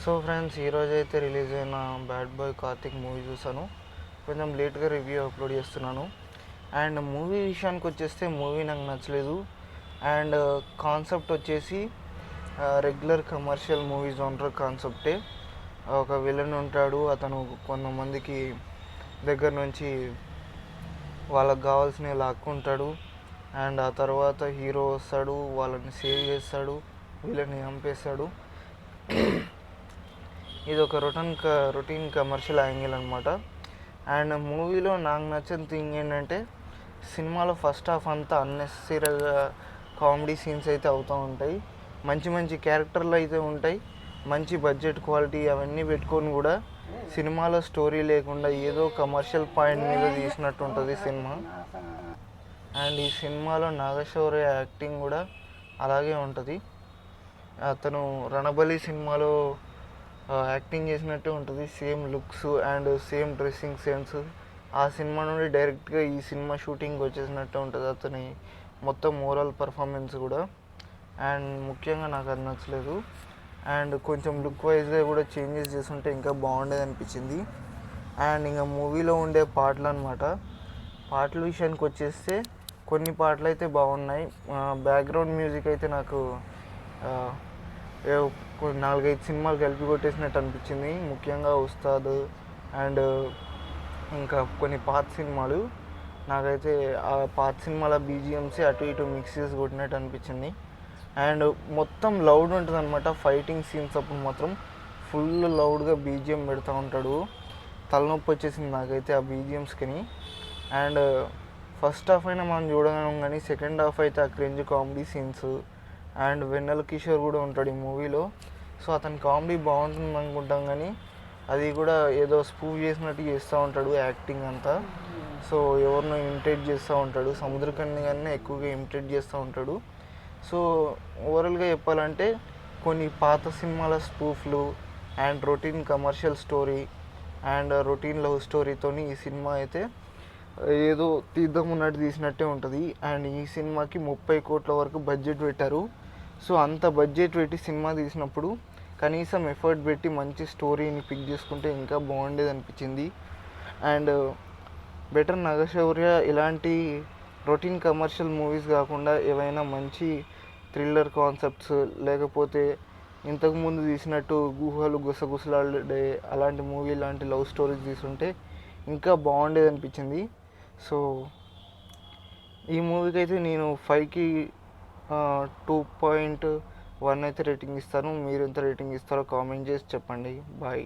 So friends, ఈరోజైతే release అయిన bad boy Karthik movie చూసాను. కొంచెం లేట్గా రివ్యూ అప్లోడ్ చేస్తున్నాను. అండ్ మూవీ విషయానికి వచ్చేస్తే మూవీ నాకు నచ్చలేదు. అండ్ కాన్సెప్ట్ వచ్చేసి రెగ్యులర్ కమర్షియల్ మూవీ జోనర్ కాన్సెప్టే. ఒక విలన్ ఉంటాడు, అతను కొంతమందికి దగ్గర నుంచి వాళ్ళకి కావాల్సినవి లాక్కుంటాడు. అండ్ ఆ తర్వాత హీరో వస్తాడు, వాళ్ళని సేవ్ చేస్తాడు, వీళ్ళని చంపేస్తాడు. ఇది ఒక రొటీన్ కమర్షియల్ యాంగిల్ అనమాట. అండ్ మూవీలో నాకు నచ్చిన థింగ్ ఏంటంటే, సినిమాలో ఫస్ట్ హాఫ్ అంతా అన్నెసెసరీగా కామెడీ సీన్స్ అయితే అవుతూ ఉంటాయి. మంచి మంచి క్యారెక్టర్లు అయితే ఉంటాయి. మంచి బడ్జెట్ క్వాలిటీ అవన్నీ పెట్టుకొని కూడా సినిమాలో స్టోరీ లేకుండా ఏదో కమర్షియల్ పాయింట్ మీద తీసినట్టు ఉంటుంది సినిమా. అండ్ ఈ సినిమాలో నాగశౌర్య యాక్టింగ్ కూడా అలాగే ఉంటుంది. అతను రణబలి సినిమాలో యాక్టింగ్ చేసినట్టే ఉంటుంది. Same looks and same dressing sense. ఆ సినిమా నుండి డైరెక్ట్గా ఈ సినిమా షూటింగ్ వచ్చేసినట్టే ఉంటుంది అతని మొత్తం ఓవరాల్ పర్ఫార్మెన్స్ కూడా. అండ్ ముఖ్యంగా నాకు అది నచ్చలేదు. అండ్ కొంచెం లుక్ వైజ్గా కూడా చేంజెస్ చేస్తుంటే ఇంకా బాగుండేది అనిపించింది. అండ్ ఇంకా మూవీలో ఉండే పాటలు అనమాట. పాటల విషయానికి వచ్చేస్తే కొన్ని పాటలు అయితే బాగున్నాయి. బ్యాక్గ్రౌండ్ మ్యూజిక్ అయితే నాకు 4-5 సినిమాలు కలిపి కొట్టేసినట్టు అనిపించింది. ముఖ్యంగా ఉస్తాద్ అండ్ ఇంకా కొన్ని పాత సినిమాలు. నాకైతే ఆ పాత సినిమాల బీజిఎంసీ అటు ఇటు మిక్స్ చేసి కొట్టినట్టు అనిపించింది. అండ్ మొత్తం లౌడ్ ఉంటుంది అనమాట. ఫైటింగ్ సీన్స్ అప్పుడు మాత్రం ఫుల్ లౌడ్గా బీజిఎం పెడతా ఉంటాడు. తలనొప్పి వచ్చేసింది నాకైతే ఆ బీజిఎమ్స్కి. అండ్ ఫస్ట్ హాఫ్ అయినా మనం చూడగలం, కానీ సెకండ్ హాఫ్ అయితే ఆ క్రింజ్ కామెడీ సీన్స్. అండ్ వెన్నెల కిషోర్ కూడా ఉంటాడు ఈ మూవీలో. సో అతని కామెడీ బాగుంటుంది అనుకుంటాం, కానీ అది కూడా ఏదో స్పూఫ్ చేసినట్టు చేస్తూ ఉంటాడు యాక్టింగ్ అంతా. సో ఎవరినో ఇమిటేట్ చేస్తూ ఉంటాడు. సముద్రకన్య కానీ ఎక్కువగా ఇమిటేట్ చేస్తూ ఉంటాడు. సో ఓవరాల్గా చెప్పాలంటే కొన్ని పాత సినిమాల స్పూఫ్లు and routine commercial story and routine love స్టోరీతో ఈ సినిమా అయితే ఏదో తీద్దాం ఉన్నట్టు తీసినట్టే ఉంటుంది. అండ్ ఈ సినిమాకి 30 కోట్ల వరకు బడ్జెట్ పెట్టారు. సో అంత బడ్జెట్ పెట్టి సినిమా తీసినప్పుడు కనీసం ఎఫర్ట్ పెట్టి మంచి స్టోరీని పిక్ చేసుకుంటే ఇంకా బాగుండేది అనిపించింది. అండ్ బెటర్ నాగశౌర్య ఇలాంటి రొటీన్ కమర్షియల్ మూవీస్ కాకుండా ఏవైనా మంచి థ్రిల్లర్ కాన్సెప్ట్స్, లేకపోతే ఇంతకుముందు తీసినట్టు గుహలు గుసగుసలాడే అలాంటి మూవీ లాంటి లవ్ స్టోరీస్ తీసుంటే ఇంకా బాగుండేది అనిపించింది. సో ఈ మూవీకి అయితే నేను 5కి 2.1 అయితే రేటింగ్ ఇస్తాను. మీరు ఎంత రేటింగ్ ఇస్తారో కామెంట్ చేసి చెప్పండి. బాయ్.